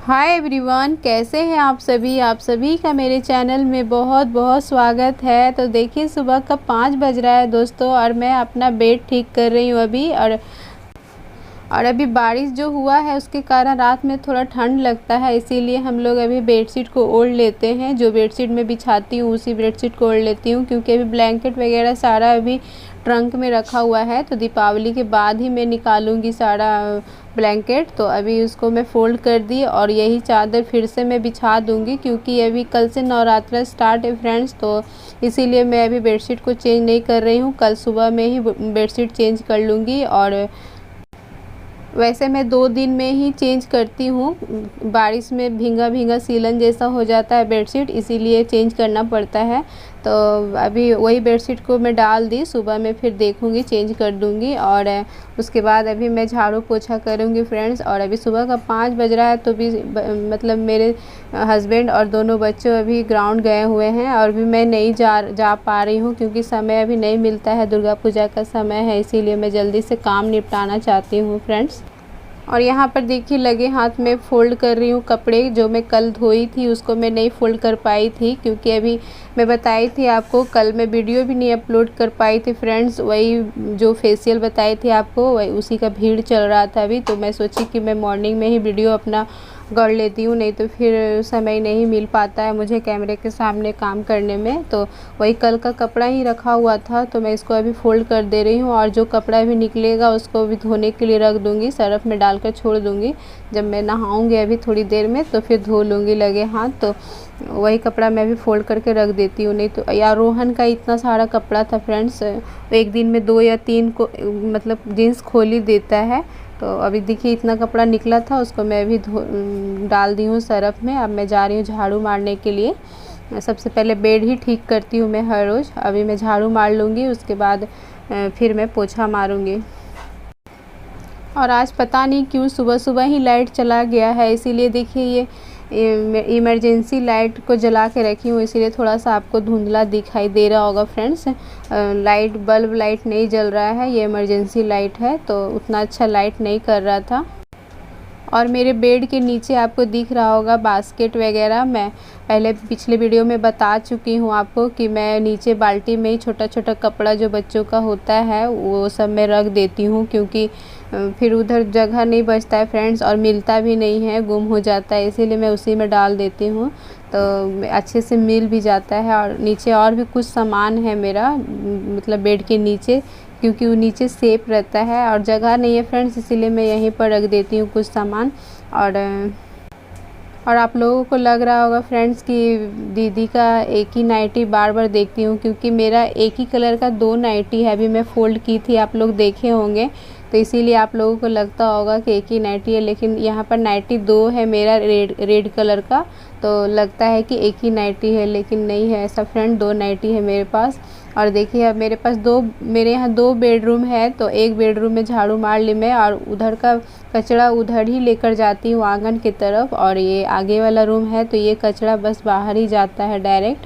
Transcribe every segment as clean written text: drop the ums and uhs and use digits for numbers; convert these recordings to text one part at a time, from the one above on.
Hi everyone, कैसे हैं आप सभी का मेरे चैनल में बहुत बहुत स्वागत है। तो देखिए सुबह का 5 बज रहा है दोस्तों, और मैं अपना बेड ठीक कर रही हूँ अभी। और अभी बारिश जो हुआ है उसके कारण रात में थोड़ा ठंड लगता है, इसीलिए हम लोग अभी बेडशीट को ओढ़ लेते हैं। जो बेडशीट मैं बिछाती हूँ उसी बेडशीट को ओढ़ लेती हूँ, क्योंकि अभी ब्लैंकेट वगैरह सारा अभी ट्रंक में रखा हुआ है। तो दीपावली के बाद ही मैं निकालूंगी सारा ब्लैंकेट। तो अभी उसको मैं फ़ोल्ड कर दी और यही चादर फिर से मैं बिछा दूंगी, क्योंकि अभी कल से नवरात्रा स्टार्ट है फ्रेंड्स। तो इसीलिए मैं अभी बेडशीट को चेंज नहीं कर रही हूँ, कल सुबह में ही बेडशीट चेंज कर लूँगी। और वैसे मैं 2 दिन में ही चेंज करती हूँ, बारिश में भींगा भींगा सीलन जैसा हो जाता है बेडशीट, इसीलिए चेंज करना पड़ता है। तो अभी वही बेडशीट को मैं डाल दी, सुबह में फिर देखूँगी चेंज कर दूँगी। और उसके बाद अभी मैं झाड़ू पोछा करूँगी फ्रेंड्स। और अभी सुबह का 5 बज रहा है, तो भी मतलब मेरे हस्बैंड और दोनों बच्चे अभी ग्राउंड गए हुए हैं, और भी मैं नहीं जा पा रही हूँ, क्योंकि समय अभी नहीं मिलता है। दुर्गा पूजा का समय है, इसीलिए मैं जल्दी से काम निपटाना चाहती हूँ फ्रेंड्स। और यहाँ पर देखिए लगे हाथ में फ़ोल्ड कर रही हूँ कपड़े। जो मैं कल धोई थी उसको मैं नहीं फ़ोल्ड कर पाई थी, क्योंकि अभी मैं बताई थी आपको, कल मैं वीडियो भी नहीं अपलोड कर पाई थी फ्रेंड्स। वही जो फेशियल बताई थी आपको, वही उसी का भीड़ चल रहा था अभी। तो मैं सोची कि मैं मॉर्निंग में ही वीडियो अपना कर लेती हूँ, नहीं तो फिर समय नहीं मिल पाता है मुझे कैमरे के सामने काम करने में। तो वही कल का कपड़ा ही रखा हुआ था, तो मैं इसको अभी फ़ोल्ड कर दे रही हूँ। और जो कपड़ा भी निकलेगा उसको भी धोने के लिए रख दूँगी, सर्फ़ में डालकर छोड़ दूँगी। जब मैं नहाऊँगी अभी थोड़ी देर में तो फिर धो लूँगी लगे हाथ। तो वही कपड़ा मैं भी फ़ोल्ड करके रख देती हूँ। नहीं तो यार, रोहन का इतना सारा कपड़ा था फ्रेंड्स, एक दिन में 2 या 3 को मतलब जीन्स खोल ही देता है। तो अभी देखिए इतना कपड़ा निकला था, उसको मैं भी डाल दी हूँ सर्फ़ में। अब मैं जा रही हूँ झाड़ू मारने के लिए। सबसे पहले बेड ही ठीक करती हूँ मैं हर रोज़। अभी मैं झाड़ू मार लूँगी, उसके बाद फिर मैं पोछा मारूँगी। और आज पता नहीं क्यों सुबह सुबह ही लाइट चला गया है, इसीलिए देखिए ये इमरजेंसी लाइट को जला के रखी हूँ, इसीलिए थोड़ा सा आपको धुंधला दिखाई दे रहा होगा फ्रेंड्स। लाइट बल्ब लाइट नहीं जल रहा है, ये इमरजेंसी लाइट है, तो उतना अच्छा लाइट नहीं कर रहा था। और मेरे बेड के नीचे आपको दिख रहा होगा बास्केट वगैरह। मैं पहले पिछले वीडियो में बता चुकी हूँ आपको कि मैं नीचे बाल्टी में ही छोटा छोटा कपड़ा जो बच्चों का होता है वो सब मैं रख देती हूँ, क्योंकि फिर उधर जगह नहीं बचता है फ्रेंड्स, और मिलता भी नहीं है, गुम हो जाता है, इसीलिए मैं उसी में डाल देती हूँ। तो अच्छे से मिल भी जाता है। और नीचे और भी कुछ सामान है मेरा, मतलब बेड के नीचे, क्योंकि वो नीचे सेफ रहता है और जगह नहीं है फ्रेंड्स, इसीलिए मैं यहीं पर रख देती हूँ कुछ सामान। और आप लोगों को लग रहा होगा फ्रेंड्स कि दीदी का एक ही नाइटी बार बार देखती हूँ, क्योंकि मेरा एक ही कलर का 2 नाइटी है। अभी मैं फ़ोल्ड की थी, आप लोग देखे होंगे, तो इसीलिए आप लोगों को लगता होगा कि एक ही नाइटी है, लेकिन यहाँ पर नाइटी 2 है मेरा, रेड कलर का। तो लगता है कि एक ही नाइटी है, लेकिन नहीं है ऐसा फ्रेंड, 2 नाइटी है मेरे पास। और देखिए अब मेरे यहाँ 2 बेडरूम है, तो एक बेडरूम में झाड़ू मार ली मैं, और उधर का कचरा उधर ही लेकर जाती हूँ आंगन की तरफ। और ये आगे वाला रूम है, तो ये कचरा बस बाहर ही जाता है डायरेक्ट।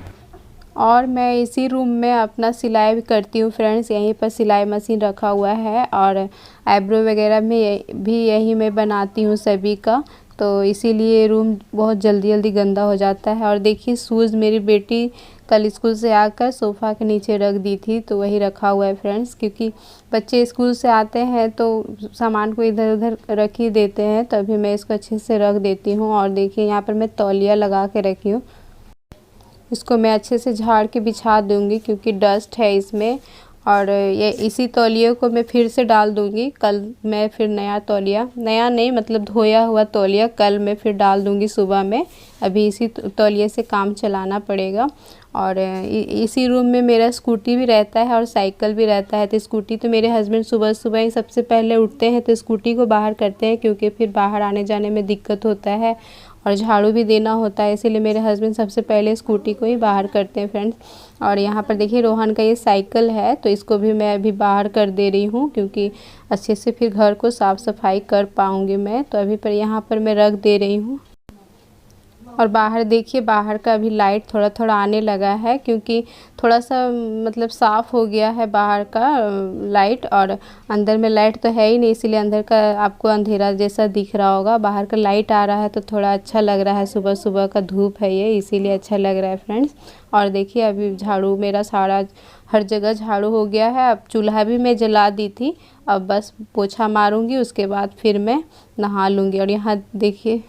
और मैं इसी रूम में अपना सिलाई भी करती हूँ फ्रेंड्स, यहीं पर सिलाई मशीन रखा हुआ है। और आईब्रो वगैरह में भी यही मैं बनाती हूँ सभी का, तो इसीलिए रूम बहुत जल्दी जल्दी गंदा हो जाता है। और देखिए शूज़ मेरी बेटी कल स्कूल से आकर सोफ़ा के नीचे रख दी थी, तो वही रखा हुआ है फ्रेंड्स, क्योंकि बच्चे स्कूल से आते हैं तो सामान को इधर उधर रख ही देते हैं, तभी मैं इसको अच्छे से रख देती हूँ। और देखिए यहाँ पर मैं तौलिया लगा के रखी हूँ, इसको मैं अच्छे से झाड़ के बिछा दूँगी, क्योंकि डस्ट है इसमें। और ये इसी तौलिए को मैं फिर से डाल दूँगी, कल मैं फिर नया तौलिया, नया नहीं मतलब धोया हुआ तौलिया, कल मैं फिर डाल दूँगी सुबह में। अभी इसी तौलिए से काम चलाना पड़ेगा। और इसी रूम में मेरा स्कूटी भी रहता है और साइकिल भी रहता है। तो स्कूटी तो मेरे हस्बैंड सुबह सुबह ही सबसे पहले उठते हैं तो स्कूटी को बाहर करते हैं, क्योंकि फिर बाहर आने जाने में दिक्कत होता है और झाड़ू भी देना होता है, इसीलिए मेरे हस्बैंड सबसे पहले स्कूटी को ही बाहर करते हैं फ्रेंड्स। और यहाँ पर देखिए रोहन का ये साइकिल है, तो इसको भी मैं अभी बाहर कर दे रही हूँ, क्योंकि अच्छे से फिर घर को साफ़ सफाई कर पाऊँगी मैं। तो अभी पर यहाँ पर मैं रख दे रही हूँ। और बाहर देखिए, बाहर का भी लाइट थोड़ा थोड़ा आने लगा है, क्योंकि थोड़ा सा मतलब साफ़ हो गया है बाहर का लाइट। और अंदर में लाइट तो है ही नहीं, इसीलिए अंदर का आपको अंधेरा जैसा दिख रहा होगा। बाहर का लाइट आ रहा है तो थोड़ा अच्छा लग रहा है, सुबह सुबह का धूप है ये, इसीलिए अच्छा लग रहा है फ्रेंड्स। और देखिए अभी झाड़ू मेरा सारा हर जगह झाड़ू हो गया है। अब चूल्हा भी मैं जला दी थी, अब बस पोछा मारूंगी, उसके बाद फिर मैं नहा लूँगी। और यहाँ देखिए,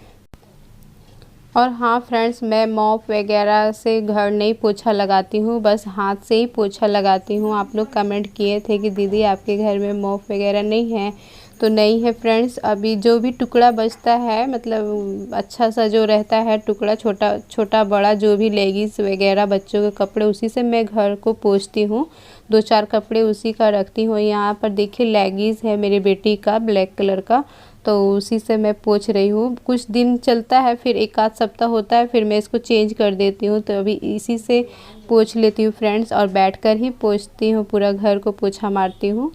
और हाँ फ्रेंड्स, मैं मॉप वगैरह से घर नहीं पोछा लगाती हूँ, बस हाथ से ही पोछा लगाती हूँ। आप लोग कमेंट किए थे कि दीदी आपके घर में मॉप वगैरह नहीं है, तो नहीं है फ्रेंड्स। अभी जो भी टुकड़ा बचता है, मतलब अच्छा सा जो रहता है टुकड़ा, छोटा छोटा बड़ा जो भी लेगीज वगैरह बच्चों के कपड़े, उसी से मैं घर को पोंछती हूँ। 2-4 कपड़े उसी का रखती हूँ। यहाँ पर देखिए लेगीज़ है मेरी बेटी का, ब्लैक कलर का, तो उसी से मैं पोंछ रही हूँ। कुछ दिन चलता है, फिर 1 आध सप्ताह होता है, फिर मैं इसको चेंज कर देती हूँ। तो अभी इसी से पोंछ लेती हूँ फ्रेंड्स, और बैठकर ही पोंछती हूँ, पूरा घर को पोछा मारती हूँ।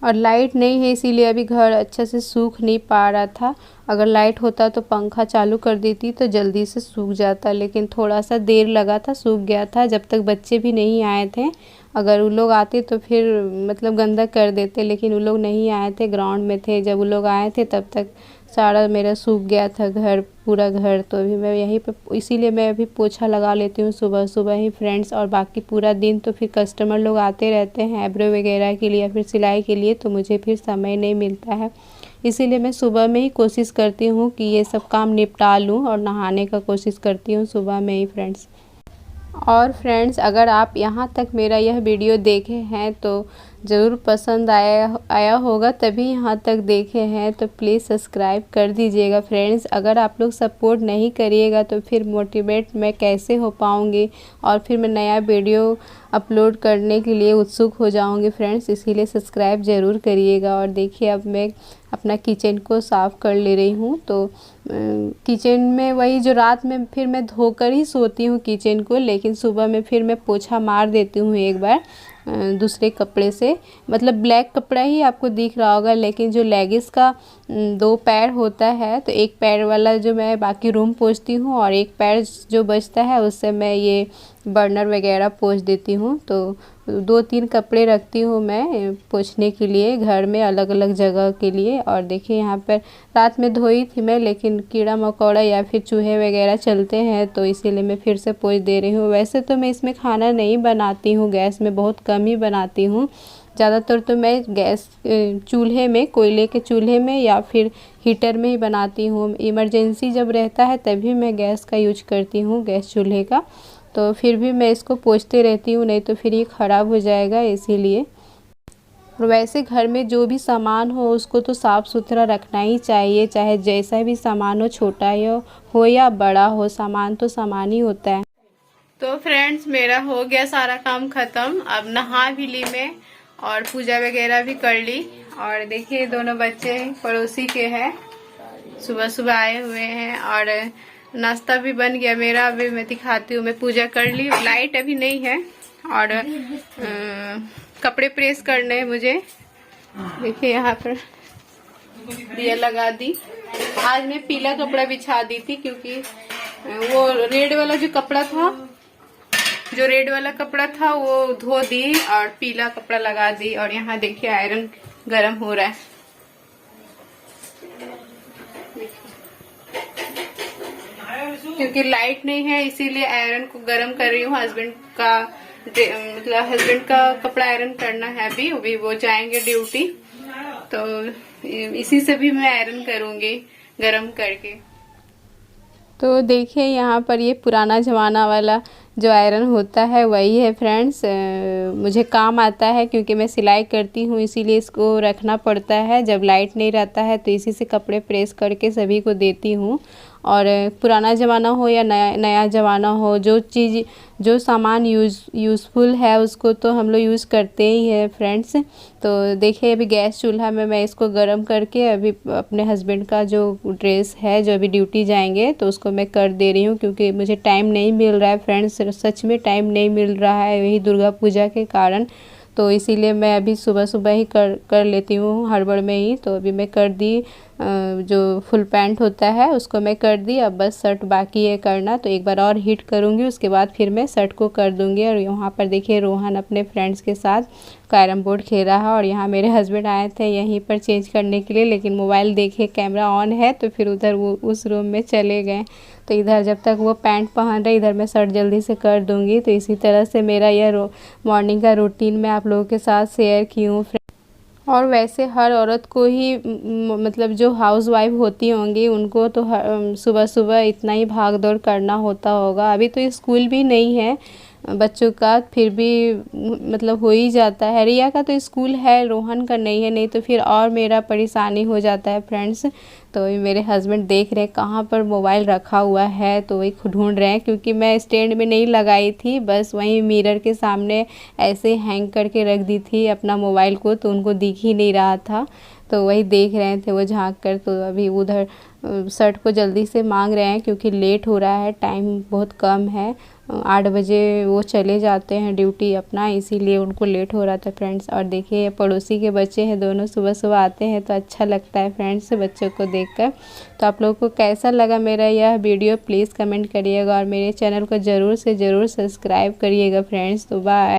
और लाइट नहीं है, इसीलिए अभी घर अच्छे से सूख नहीं पा रहा था। अगर लाइट होता तो पंखा चालू कर देती तो जल्दी से सूख जाता, लेकिन थोड़ा सा देर लगा था, सूख गया था जब तक बच्चे भी नहीं आए थे। अगर वो लोग आते तो फिर मतलब गंदा कर देते, लेकिन वो लोग नहीं आए थे, ग्राउंड में थे। जब वो लोग आए थे तब तक सारा मेरा सूख गया था घर, पूरा घर। तो अभी मैं यहीं पे, इसीलिए मैं अभी पोछा लगा लेती हूँ सुबह सुबह ही फ्रेंड्स। और बाकी पूरा दिन तो फिर कस्टमर लोग आते रहते हैं आईब्रो वगैरह के लिए या फिर सिलाई के लिए, तो मुझे फिर समय नहीं मिलता है। इसीलिए मैं सुबह में ही कोशिश करती हूँ कि ये सब काम निपटा लूँ, और नहाने का कोशिश करती हूँ सुबह में ही फ्रेंड्स। और फ्रेंड्स, अगर आप यहाँ तक मेरा यह वीडियो देखे हैं तो ज़रूर पसंद आया होगा, तभी यहाँ तक देखे हैं, तो प्लीज़ सब्सक्राइब कर दीजिएगा फ्रेंड्स। अगर आप लोग सपोर्ट नहीं करिएगा तो फिर मोटिवेट मैं कैसे हो पाऊँगी, और फिर मैं नया वीडियो अपलोड करने के लिए उत्सुक हो जाऊँगी फ्रेंड्स। इसीलिए सब्सक्राइब ज़रूर करिएगा। और देखिए अब मैं अपना किचन को साफ़ कर ले रही हूँ। तो किचन में वही जो रात में फिर मैं धोकर ही सोती हूँ किचन को, लेकिन सुबह में फिर मैं पोछा मार देती हूँ एक बार दूसरे कपड़े से। मतलब ब्लैक कपड़ा ही आपको दिख रहा होगा, लेकिन जो लेगिस का 2 पैर होता है, तो एक पैर वाला जो मैं बाकी रूम पोंछती हूँ, और एक पैर जो बचता है उससे मैं ये बर्नर वगैरह पोंछ देती हूँ। तो 2-3 कपड़े रखती हूँ मैं पोंछने के लिए घर में, अलग अलग जगह के लिए। और देखिए यहाँ पर रात में धोई थी मैं, लेकिन कीड़ा मकोड़ा या फिर चूहे वगैरह चलते हैं, तो इसीलिए मैं फिर से पोंछ दे रही हूँ। वैसे तो मैं इसमें खाना नहीं बनाती हूँ, गैस में बहुत कम ही बनाती हूँ। ज़्यादातर तो मैं गैस चूल्हे में, कोयले के चूल्हे में या फिर हीटर में ही बनाती हूँ। इमरजेंसी जब रहता है तभी मैं गैस का यूज करती हूँ, गैस चूल्हे का। तो फिर भी मैं इसको पोंछते रहती हूँ, नहीं तो फिर ये ख़राब हो जाएगा, इसीलिए। और वैसे घर में जो भी सामान हो उसको तो साफ़ सुथरा रखना ही चाहिए, चाहे जैसा भी सामान हो, छोटा हो या बड़ा हो, सामान तो सामान ही होता है। तो फ्रेंड्स, मेरा हो गया सारा काम ख़त्म। अब नहा भी ली मैं, और पूजा वगैरह भी कर ली। और देखिए दोनों बच्चे पड़ोसी के हैं, सुबह सुबह आए हुए हैं, और नाश्ता भी बन गया मेरा। अभी मैं दिखाती हूँ, मैं पूजा कर ली। लाइट अभी नहीं है, और कपड़े प्रेस करने हैं मुझे। देखिए यहाँ पर दिया लगा दी। आज मैं पीला कपड़ा बिछा दी थी, क्योंकि वो रेड वाला जो रेड वाला कपड़ा था वो धो दी, और पीला कपड़ा लगा दी। और यहाँ देखिए आयरन गरम हो रहा है, क्योंकि लाइट नहीं है, इसीलिए आयरन को गरम कर रही हूँ। हस्बैंड का कपड़ा आयरन करना है अभी वो जाएंगे ड्यूटी, तो इसी से भी मैं आयरन करूँगी गरम करके। तो देखिए यहाँ पर ये पुराना ज़माना वाला जो आयरन होता है वही है फ्रेंड्स। मुझे काम आता है, क्योंकि मैं सिलाई करती हूँ, इसीलिए इसको रखना पड़ता है। जब लाइट नहीं रहता है तो इसी से कपड़े प्रेस करके सभी को देती हूँ। और पुराना ज़माना हो या नया ज़माना हो, जो सामान यूज़फुल है उसको तो हम लोग यूज़ करते ही है फ्रेंड्स। तो देखिए अभी गैस चूल्हा में मैं इसको गरम करके अभी अपने हस्बैंड का जो ड्रेस है, जो अभी ड्यूटी जाएंगे, तो उसको मैं कर दे रही हूँ, क्योंकि मुझे टाइम नहीं मिल रहा है फ्रेंड्स, सच में टाइम नहीं मिल रहा है, वही दुर्गा पूजा के कारण। तो इसीलिए मैं अभी सुबह सुबह ही कर लेती हूँ, हड़बड़ में ही। तो अभी मैं कर दी जो फुल पैंट होता है उसको मैं कर दी। अब बस शर्ट बाकी है करना, तो एक बार और हीट करूँगी, उसके बाद फिर मैं शर्ट को कर दूँगी। और यहाँ पर देखिए रोहन अपने फ्रेंड्स के साथ कैरम बोर्ड खेल रहा है और यहाँ मेरे हस्बैंड आए थे यहीं पर चेंज करने के लिए, लेकिन मोबाइल देखे कैमरा ऑन है तो फिर उधर वो उस रूम में चले गए। तो इधर जब तक वो पैंट पहन रहे इधर मैं शर्ट जल्दी से कर दूँगी। तो इसी तरह से मेरा यह मॉर्निंग का रूटीन मैं आप लोगों के साथ शेयर की हूँ। और वैसे हर औरत को ही मतलब जो हाउस वाइफ होती होंगी उनको तो सुबह सुबह इतना ही भाग दौड़ करना होता होगा। अभी तो स्कूल भी नहीं है बच्चों का, फिर भी मतलब हो ही जाता है। रिया का तो स्कूल है, रोहन का नहीं है, नहीं तो फिर और मेरा परेशानी हो जाता है फ्रेंड्स। तो मेरे हस्बैंड देख रहे हैं कहाँ पर मोबाइल रखा हुआ है, तो वही ढूंढ रहे हैं, क्योंकि मैं स्टैंड में नहीं लगाई थी, बस वहीं मिरर के सामने ऐसे हैंग करके रख दी थी अपना मोबाइल को, तो उनको दिख ही नहीं रहा था। तो वही देख रहे थे वो झांक कर। तो अभी उधर शर्ट को जल्दी से मांग रहे हैं क्योंकि लेट हो रहा है, टाइम बहुत कम है। 8 बजे वो चले जाते हैं ड्यूटी अपना, इसीलिए उनको लेट हो रहा था फ्रेंड्स। और देखिए पड़ोसी के बच्चे हैं दोनों, सुबह सुबह आते हैं तो अच्छा लगता है फ्रेंड्स बच्चों को देखकर। तो आप लोगों को कैसा लगा मेरा यह वीडियो प्लीज़ कमेंट करिएगा और मेरे चैनल को ज़रूर से ज़रूर सब्सक्राइब करिएगा फ्रेंड्स। तो बाय।